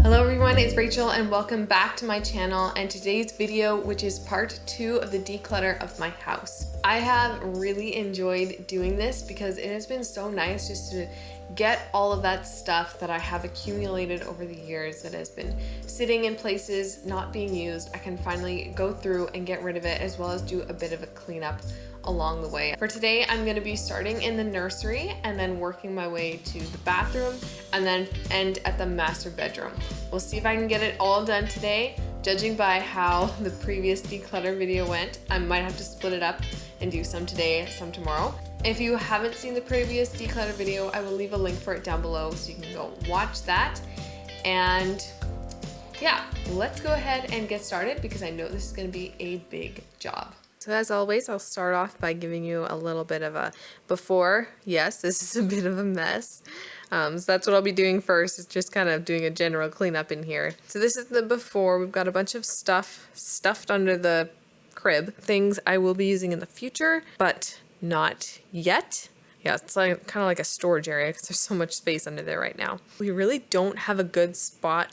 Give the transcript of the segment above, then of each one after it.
Hello everyone, it's Rachel and welcome back to my channel and today's video, which is part 2 of the declutter of my house. I have really enjoyed doing this because it has been so nice just to get all of that stuff that I have accumulated over the years that has been sitting in places not being used. I can finally go through and get rid of it, as well as do a bit of a cleanup along the way. For today, I'm going to be starting in the nursery and then working my way to the bathroom and then end at the master bedroom. We'll see if I can get it all done today. Judging by how the previous declutter video went, I might have to split it up and do some today, some tomorrow. If you haven't seen the previous declutter video, I will leave a link for it down below so you can go watch that. And yeah, let's go ahead and get started because I know this is going to be a big job. So as always, I'll start off by giving you a little bit of a before. Yes, this is a bit of a mess. So that's what I'll be doing first, is just kind of doing a general cleanup in here. So this is the before. We've got a bunch of stuff stuffed under the crib. Things I will be using in the future, but not yet. Yeah, it's like kind of like a storage area because there's so much space under there right now. We really don't have a good spot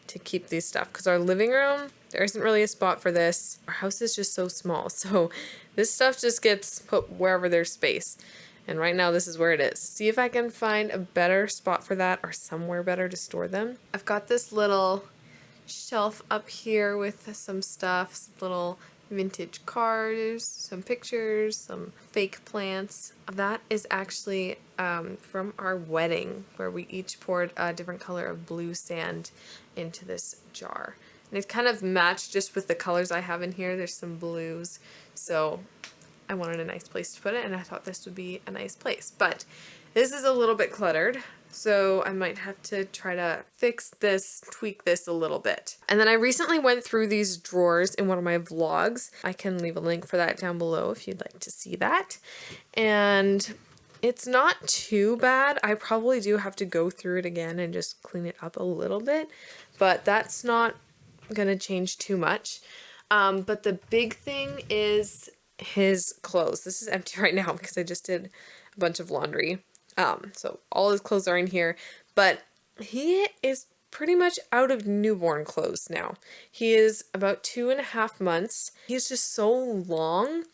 to keep these stuff because our living room, there isn't really a spot for this. Our house is just so small, so this stuff just gets put wherever there's space. And right now this is where it is. See if I can find a better spot for that or somewhere better to store them. I've got this little shelf up here with some stuff, some little vintage cars, some pictures, some fake plants. That is actually from our wedding, where we each poured a different color of blue sand into this jar. And it kind of matched just with the colors I have in here. There's some blues, so I wanted a nice place to put it, and I thought this would be a nice place. But this is a little bit cluttered, so I might have to try to fix this, tweak this a little bit. And then I recently went through these drawers in one of my vlogs. I can leave a link for that down below if you'd like to see that. And it's not too bad. I probably do have to go through it again and just clean it up a little bit, but that's not gonna change too much. But the big thing is his clothes. This is empty right now because I just did a bunch of laundry. So all his clothes are in here, but he is pretty much out of newborn clothes now. He is about 2.5 months. He's just so long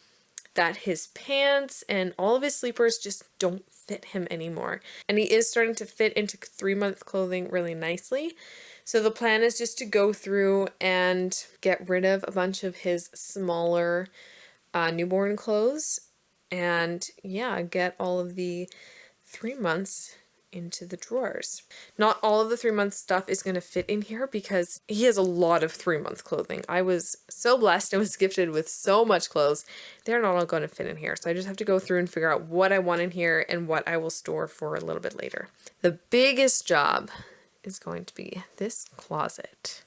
that his pants and all of his sleepers just don't fit him anymore. And he is starting to fit into 3-month clothing really nicely. So the plan is just to go through and get rid of a bunch of his smaller newborn clothes and yeah, get all of the 3 months into the drawers. Not all of the 3-month stuff is going to fit in here because he has a lot of 3-month clothing. I was so blessed and was gifted with so much clothes. They're not all going to fit in here. So I just have to go through and figure out what I want in here and what I will store for a little bit later. The biggest job is going to be this closet,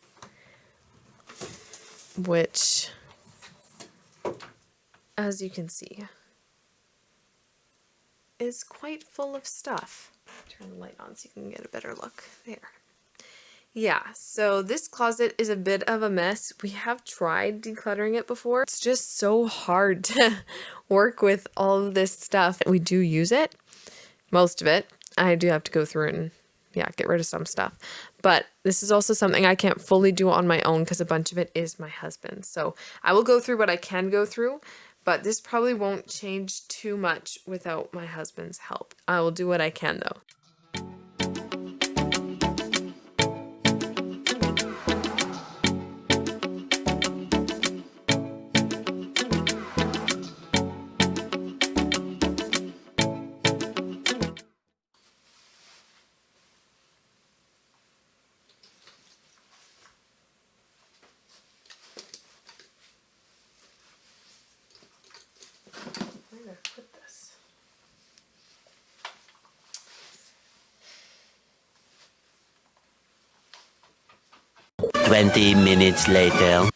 which, as you can see, is quite full of stuff. Turn the light on so you can get a better look there. Yeah, so this closet is a bit of a mess. We have tried decluttering it before. It's just so hard to work with all of this stuff. We do use it, most of it. I do have to go through and get rid of some stuff. But this is also something I can't fully do on my own because a bunch of it is my husband's. So I will go through what I can go through, but this probably won't change too much without my husband's help. I will do what I can though. Where did I put this? 20 minutes later.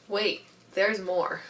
Wait, there's more.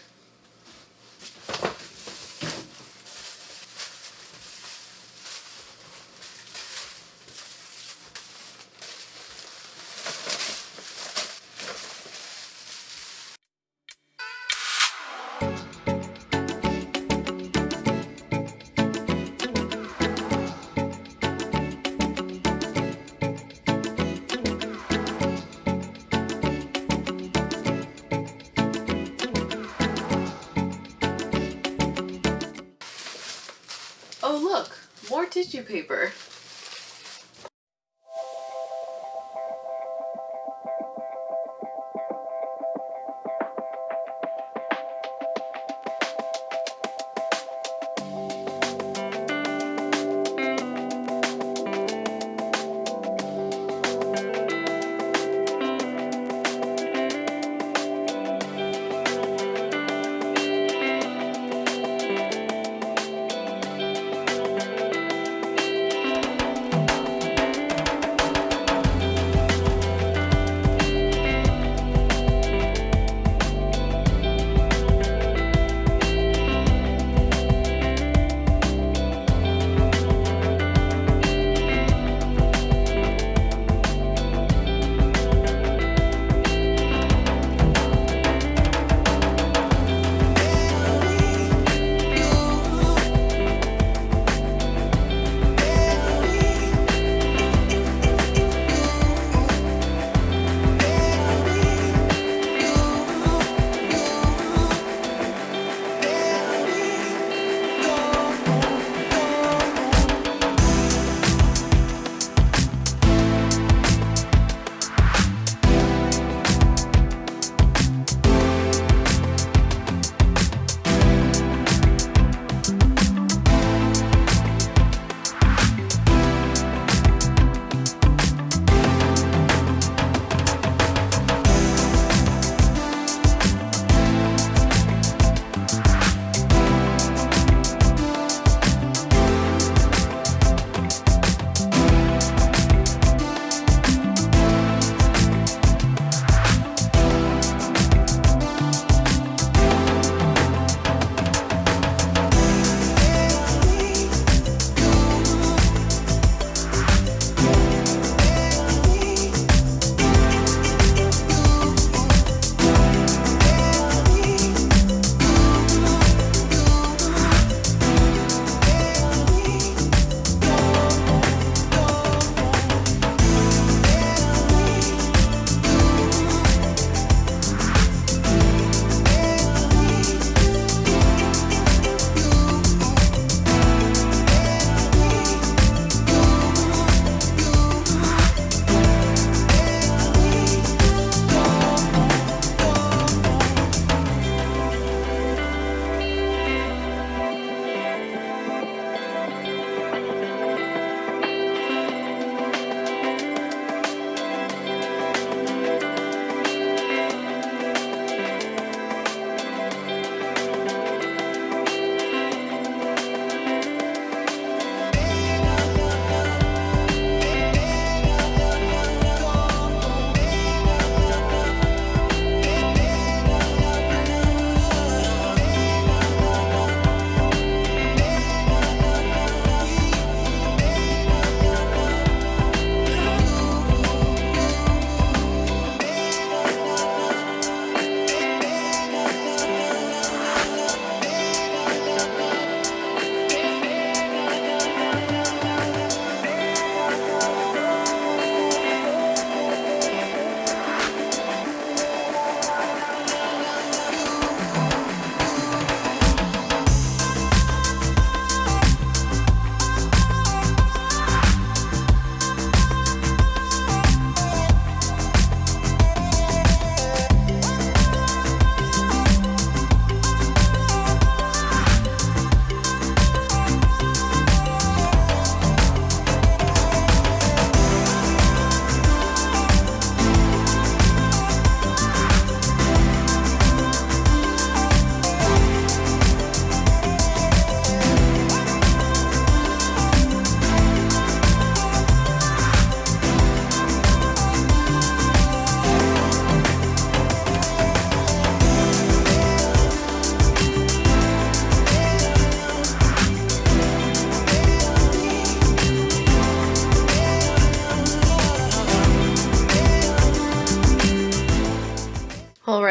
Oh look, more tissue paper.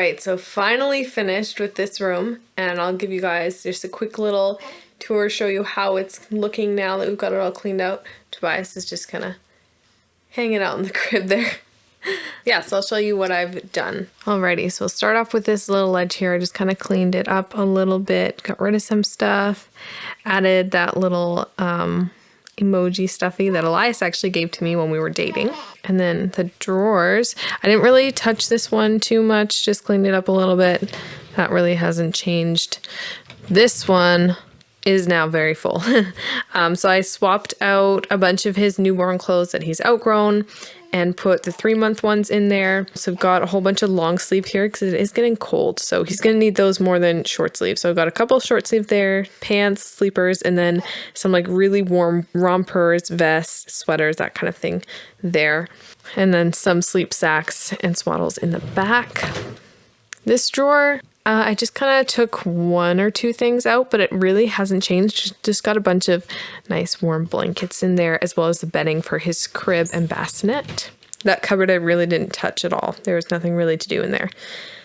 right, so finally finished with this room, and I'll give you guys just a quick little tour, show you how it's looking now that we've got it all cleaned out. Tobias is just kind of hanging out in the crib there. Yeah, so I'll show you what I've done. Alrighty, so we'll start off with this little ledge here. I just kind of cleaned it up a little bit, got rid of some stuff, added that little emoji stuffy that Elias actually gave to me when we were dating. And then the drawers, I didn't really touch this one too much, just cleaned it up a little bit. That really hasn't changed. This one is now very full. So I swapped out a bunch of his newborn clothes that he's outgrown and put the 3-month ones in there. So I've got a whole bunch of long sleeve here because it is getting cold. So he's going to need those more than short sleeve. So I've got a couple short sleeve there, pants, sleepers, and then some like really warm rompers, vests, sweaters, that kind of thing there. And then some sleep sacks and swaddles in the back. This drawer, I just kind of took 1 or 2 things out, but it really hasn't changed. Just got a bunch of nice warm blankets in there, as well as the bedding for his crib and bassinet. That cupboard I really didn't touch at all. There was nothing really to do in there.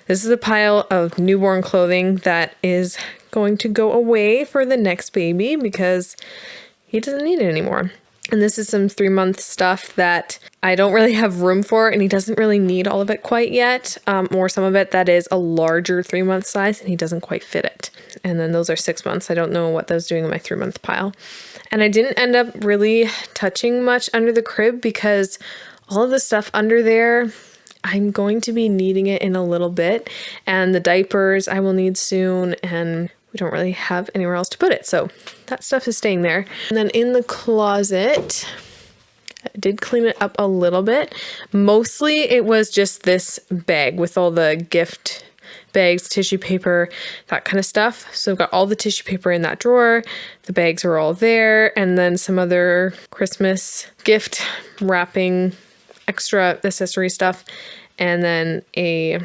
This is a pile of newborn clothing that is going to go away for the next baby because he doesn't need it anymore. And this is some 3-month stuff that I don't really have room for, and he doesn't really need all of it quite yet, or some of it that is a larger 3-month size and he doesn't quite fit it. And then those are 6 months. I don't know what those doing in my 3-month pile. And I didn't end up really touching much under the crib because all of the stuff under there, I'm going to be needing it in a little bit. And the diapers I will need soon, and we don't really have anywhere else to put it. So that stuff is staying there. And then in the closet, I did clean it up a little bit. Mostly it was just this bag with all the gift bags, tissue paper, that kind of stuff. So I've got all the tissue paper in that drawer. The bags are all there. And then some other Christmas gift wrapping, extra accessory stuff. And then a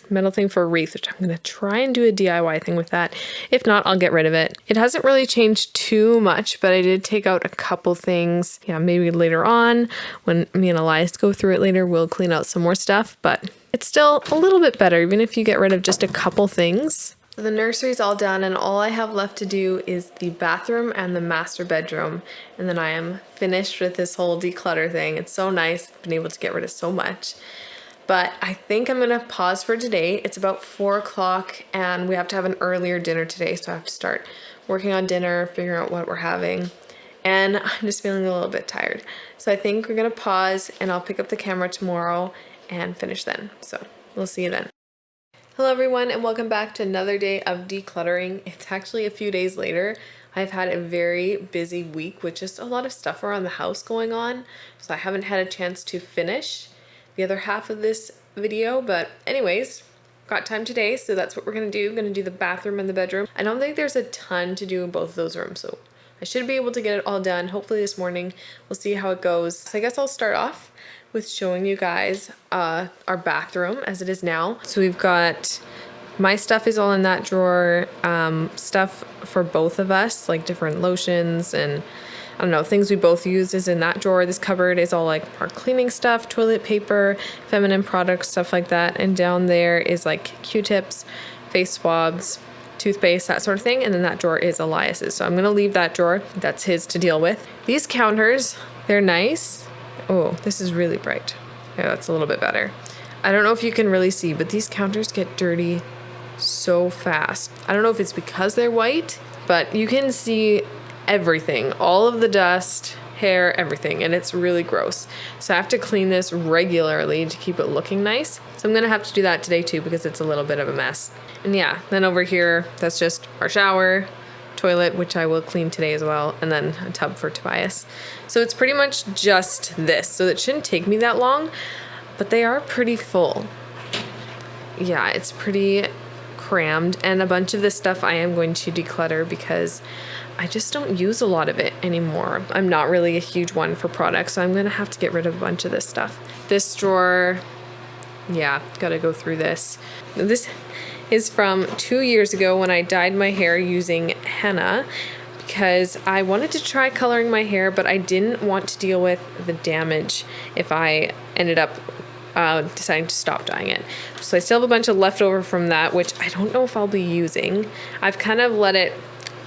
metal thing for a wreath, which I'm going to try and do a DIY thing with that. If not, I'll get rid of it. It hasn't really changed too much, but I did take out a couple things. Yeah, maybe later on when me and Elias go through it later, we'll clean out some more stuff, but it's still a little bit better, even if you get rid of just a couple things. The nursery's all done, and all I have left to do is the bathroom and the master bedroom. And then I am finished with this whole declutter thing. It's so nice. I've been able to get rid of so much. But I think I'm gonna pause for today. It's about 4 o'clock and we have to have an earlier dinner today. So I have to start working on dinner, figuring out what we're having. And I'm just feeling a little bit tired. So I think we're gonna pause and I'll pick up the camera tomorrow and finish then. So we'll see you then. Hello everyone, and welcome back to another day of decluttering. It's actually a few days later. I've had a very busy week with just a lot of stuff around the house going on. So I haven't had a chance to finish the other half of this video, but anyways, got time today, so that's what we're gonna do. I'm gonna do the bathroom and the bedroom. I don't think there's a ton to do in both of those rooms, so I should be able to get it all done hopefully this morning. We'll see how it goes. So I guess I'll start off with showing you guys our bathroom as it is now. So we've got, my stuff is all in that drawer, stuff for both of us, like different lotions and I don't know, things we both use is in that drawer. This cupboard is all like our cleaning stuff, toilet paper, feminine products, stuff like that. And down there is like Q-tips, face swabs, toothpaste, that sort of thing. And then that drawer is Elias's. So I'm going to leave that drawer. That's his to deal with. These counters, they're nice. Oh, this is really bright. Yeah, that's a little bit better. I don't know if you can really see, but these counters get dirty so fast. I don't know if it's because they're white, but you can see everything, all of the dust, hair, everything, and it's really gross. So I have to clean this regularly to keep it looking nice. So I'm gonna have to do that today too because it's a little bit of a mess. And yeah, then over here, that's just our shower, toilet, which I will clean today as well, and then a tub for Tobias. So it's pretty much just this. So it shouldn't take me that long, but they are pretty full. Yeah, it's pretty crammed, and a bunch of this stuff I am going to declutter because I just don't use a lot of it anymore. I'm not really a huge one for products, so I'm gonna have to get rid of a bunch of this stuff. This drawer, yeah, gotta go through this. This is from 2 years ago when I dyed my hair using henna because I wanted to try coloring my hair, but I didn't want to deal with the damage if I ended up deciding to stop dyeing it. So I still have a bunch of leftover from that, which I don't know if I'll be using. I've kind of let it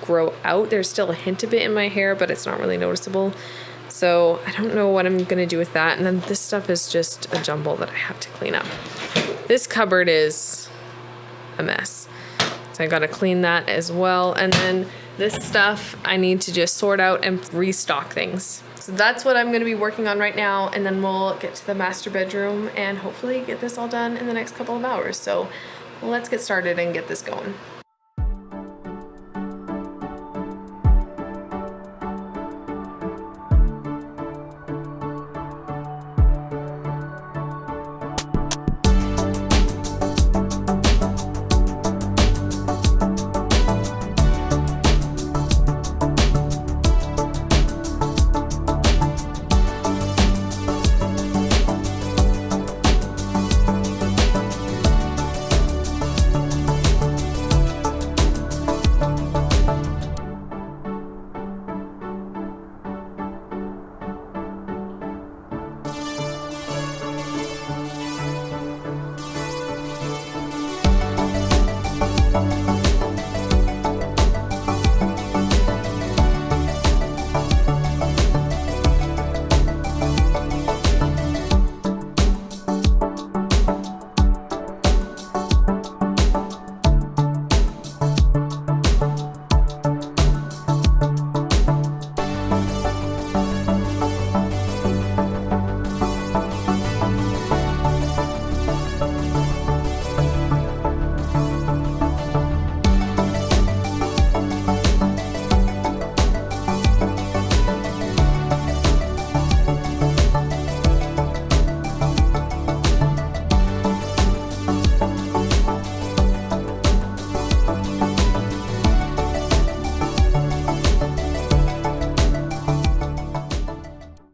grow out. There's still a hint of it in my hair, but it's not really noticeable. So I don't know what I'm gonna do with that. And then this stuff is just a jumble that I have to clean up. This cupboard is a mess. So I gotta clean that as well. And then this stuff I need to just sort out and restock things. So that's what I'm gonna be working on right now, and then we'll get to the master bedroom and hopefully get this all done in the next couple of hours. So let's get started and get this going.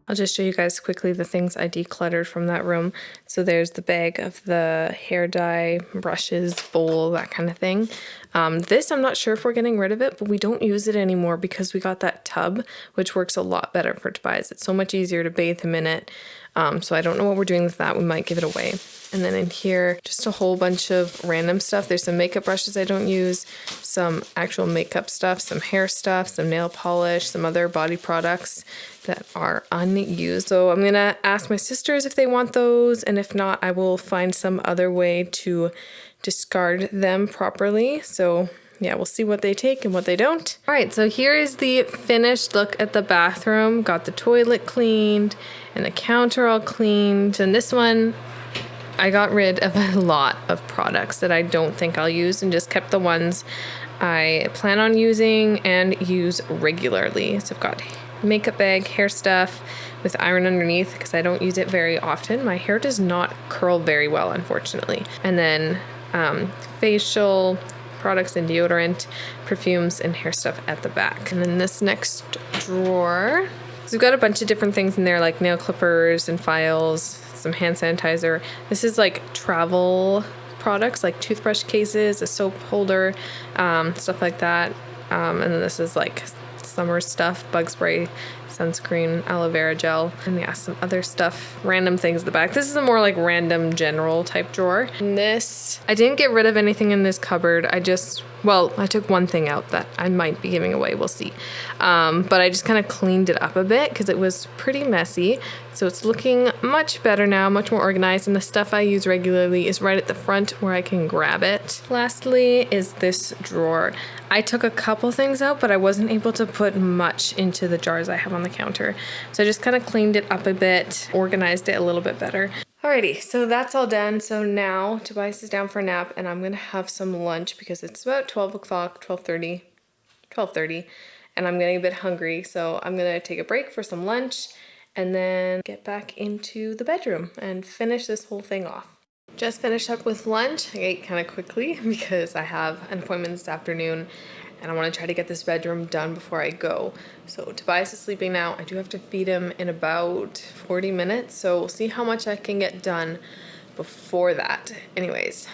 I'll just show you guys quickly the things I decluttered from that room. So there's the bag of the hair dye, brushes, bowl, that kind of thing. This, I'm not sure if we're getting rid of it, but we don't use it anymore because we got that tub, which works a lot better for Tobias. It's so much easier to bathe him in it. So I don't know what we're doing with that. We might give it away. And then in here, just a whole bunch of random stuff. There's some makeup brushes I don't use, some actual makeup stuff, some hair stuff, some nail polish, some other body products that are unused. So I'm gonna ask my sisters if they want those, and if not, I will find some other way to discard them properly. So yeah, we'll see what they take and what they don't. All right, so here is the finished look at the bathroom. Got the toilet cleaned and the counter all cleaned. And this one, I got rid of a lot of products that I don't think I'll use and just kept the ones I plan on using and use regularly. So I've got makeup bag, hair stuff with iron underneath because I don't use it very often. My hair does not curl very well, unfortunately. And then facial products and deodorant, perfumes, and hair stuff at the back. And then this next drawer, so we've got a bunch of different things in there, like nail clippers and files, some hand sanitizer. This is like travel products, like toothbrush cases, a soap holder, stuff like that. And then this is like summer stuff, bug spray, sunscreen, aloe vera gel, and yeah, some other stuff, random things at the back. This is a more like random general type drawer. And this, I didn't get rid of anything in this cupboard. I took one thing out that I might be giving away, we'll see. But I just kind of cleaned it up a bit because it was pretty messy. So it's looking much better now, much more organized, and the stuff I use regularly is right at the front where I can grab it. Lastly is this drawer. I took a couple things out, but I wasn't able to put much into the jars I have on the counter. So I just kind of cleaned it up a bit, organized it a little bit better. Alrighty, so that's all done. So now Tobias is down for a nap and I'm gonna have some lunch because it's about 12 o'clock, 12:30, and I'm getting a bit hungry. So I'm gonna take a break for some lunch and then get back into the bedroom and finish this whole thing off. Just finished up with lunch. I ate kind of quickly because I have an appointment this afternoon and I want to try to get this bedroom done before I go. So Tobias is sleeping now. I do have to feed him in about 40 minutes, so we'll see how much I can get done before that. Anyways,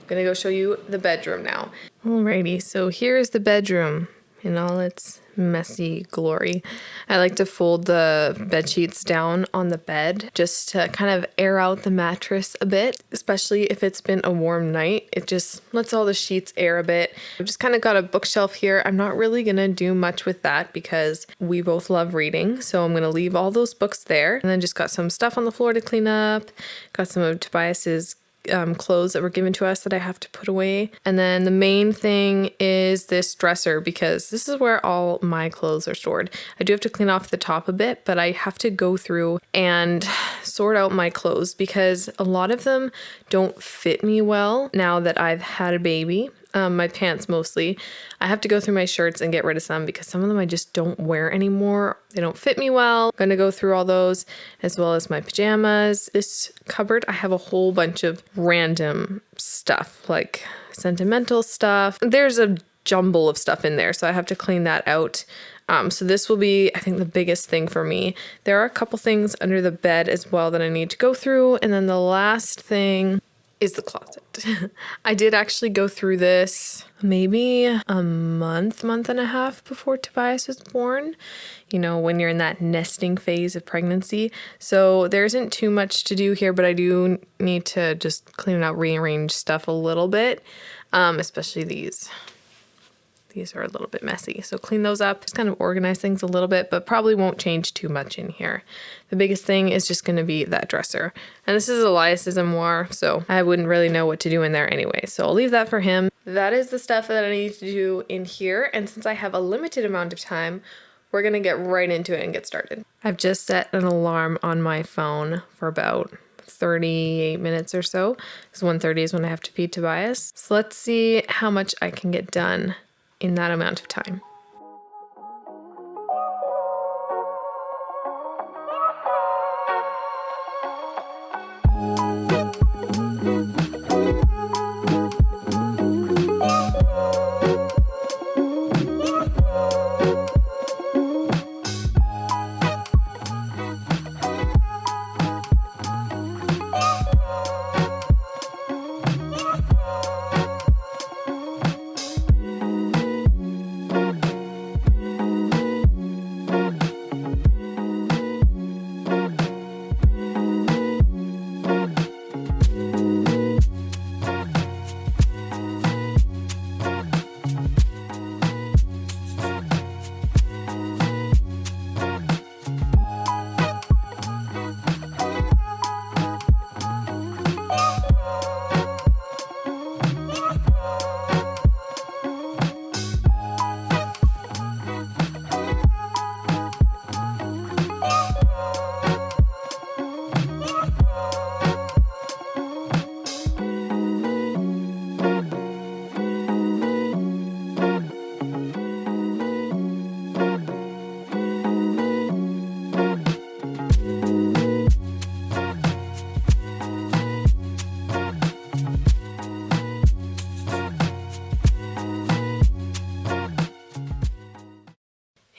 I'm gonna go show you the bedroom now. Alrighty, so here's the bedroom. in all its messy glory. I like to fold the bed sheets down on the bed just to kind of air out the mattress a bit, especially if it's been a warm night. It just lets all the sheets air a bit. I've just kind of got a bookshelf here. I'm not really gonna do much with that because we both love reading, so I'm gonna leave all those books there, and then just got some stuff on the floor to clean up. Got some of Tobias's clothes that were given to us that I have to put away. And then the main thing is this dresser, because this is where all my clothes are stored. I do have to clean off the top a bit, but I have to go through and sort out my clothes because a lot of them don't fit me well now that I've had a baby. My pants mostly. I have to go through my shirts and get rid of some because some of them I just don't wear anymore. They don't fit me well. I'm gonna go through all those as well as my pajamas. This cupboard, I have a whole bunch of random stuff, like sentimental stuff. There's a jumble of stuff in there, so I have to clean that out. So this will be, I think, the biggest thing for me. There are a couple things under the bed as well that I need to go through. And then the last thing is the closet. I did actually go through this maybe a month and a half before Tobias was born, you know, when you're in that nesting phase of pregnancy. So there isn't too much to do here, but I do need to just clean it out, rearrange stuff a little bit, especially these. These are a little bit messy, so clean those up, just kind of organize things a little bit, but probably won't change too much in here. The biggest thing is just going to be that dresser. And this is Elias's armoire, so I wouldn't really know what to do in there anyway, so I'll leave that for him. That is the stuff that I need to do in here, and since I have a limited amount of time, we're going to get right into it and get started. I've just set an alarm on my phone for about 38 minutes or so, because 1:30 is when I have to feed Tobias. So let's see how much I can get done in that amount of time.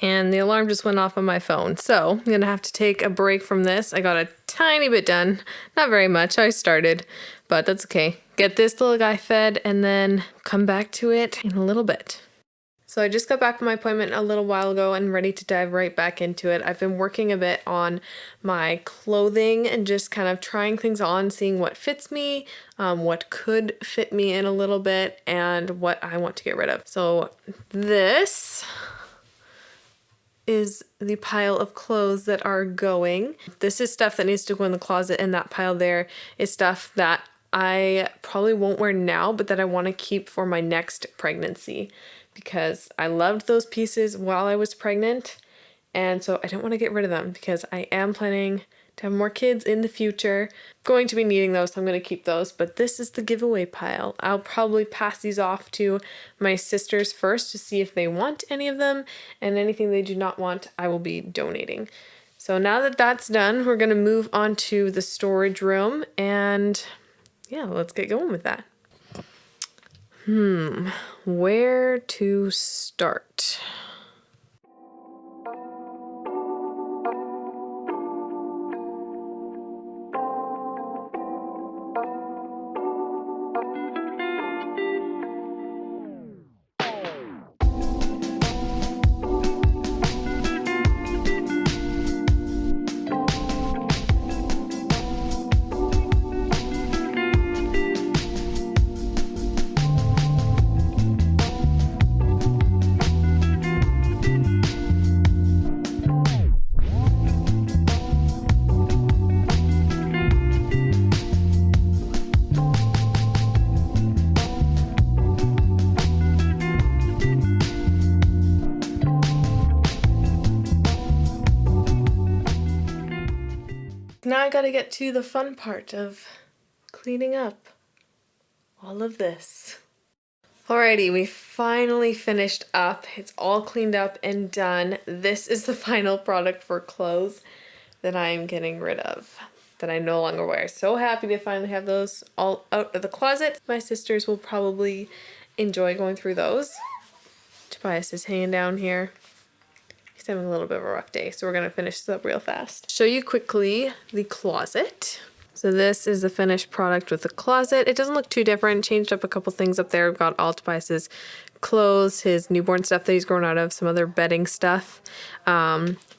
And the alarm just went off on my phone. So I'm gonna have to take a break from this. I got a tiny bit done, not very much. I started, but that's okay. Get this little guy fed and then come back to it in a little bit. So I just got back from my appointment a little while ago and ready to dive right back into it. I've been working a bit on my clothing and just kind of trying things on, seeing what fits me, what could fit me in a little bit, and what I want to get rid of. So this is the pile of clothes that are going. This is stuff that needs to go in the closet, and that pile there is stuff that I probably won't wear now, but that I want to keep for my next pregnancy because I loved those pieces while I was pregnant, and so I don't want to get rid of them because I am planning to have more kids in the future. Going to be needing those, so I'm going to keep those, but this is the giveaway pile. I'll probably pass these off to my sisters first to see if they want any of them, and anything they do not want, I will be donating. So now that that's done, we're going to move on to the storage room, and yeah, let's get going with that. Where to start? Now I gotta get to the fun part of cleaning up all of this. Alrighty, we finally finished up. It's all cleaned up and done. This is the final product for clothes that I'm getting rid of, that I no longer wear. So happy to finally have those all out of the closet. My sisters will probably enjoy going through those. Tobias is hanging down here. He's having a little bit of a rough day, so we're gonna finish this up real fast. Show you quickly the closet. So this is the finished product with the closet. It doesn't look too different. Changed up a couple things up there. We've got all Tobias's clothes, his newborn stuff that he's grown out of, some other bedding stuff.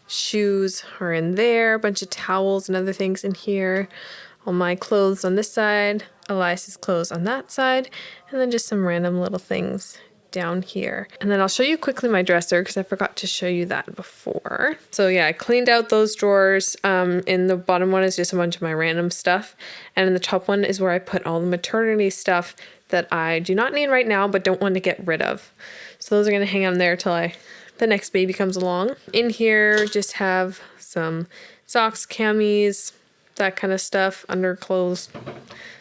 Shoes are in there, a bunch of towels and other things in here. All my clothes on this side, Elias's clothes on that side, and then just some random little things down here. And then I'll show you quickly my dresser because I forgot to show you that before. So yeah, I cleaned out those drawers. In the bottom one is just a bunch of my random stuff. And in the top one is where I put all the maternity stuff that I do not need right now, but don't want to get rid of. So those are gonna hang on there till the next baby comes along. In here, just have some socks, camis, that kind of stuff, underclothes,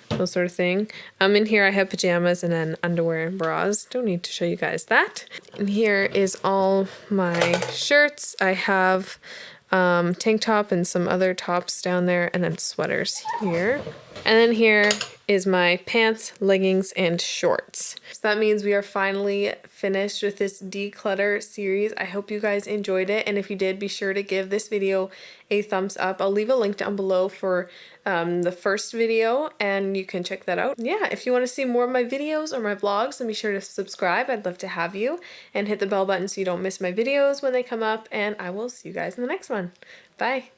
those sort of thing. In here I have pajamas and then underwear and bras. Don't need to show you guys that. In here is all my shirts. I have tank top and some other tops down there, and then sweaters here. And then here is my pants, leggings, and shorts. So that means we are finally finished with this declutter series. I hope you guys enjoyed it, and if you did, be sure to give this video a thumbs up. I'll leave a link down below for the first video, and you can check that out. Yeah, if you want to see more of my videos or my vlogs, then be sure to subscribe. I'd love to have you, and hit the bell button so you don't miss my videos when they come up, and I will see you guys in the next one. Bye.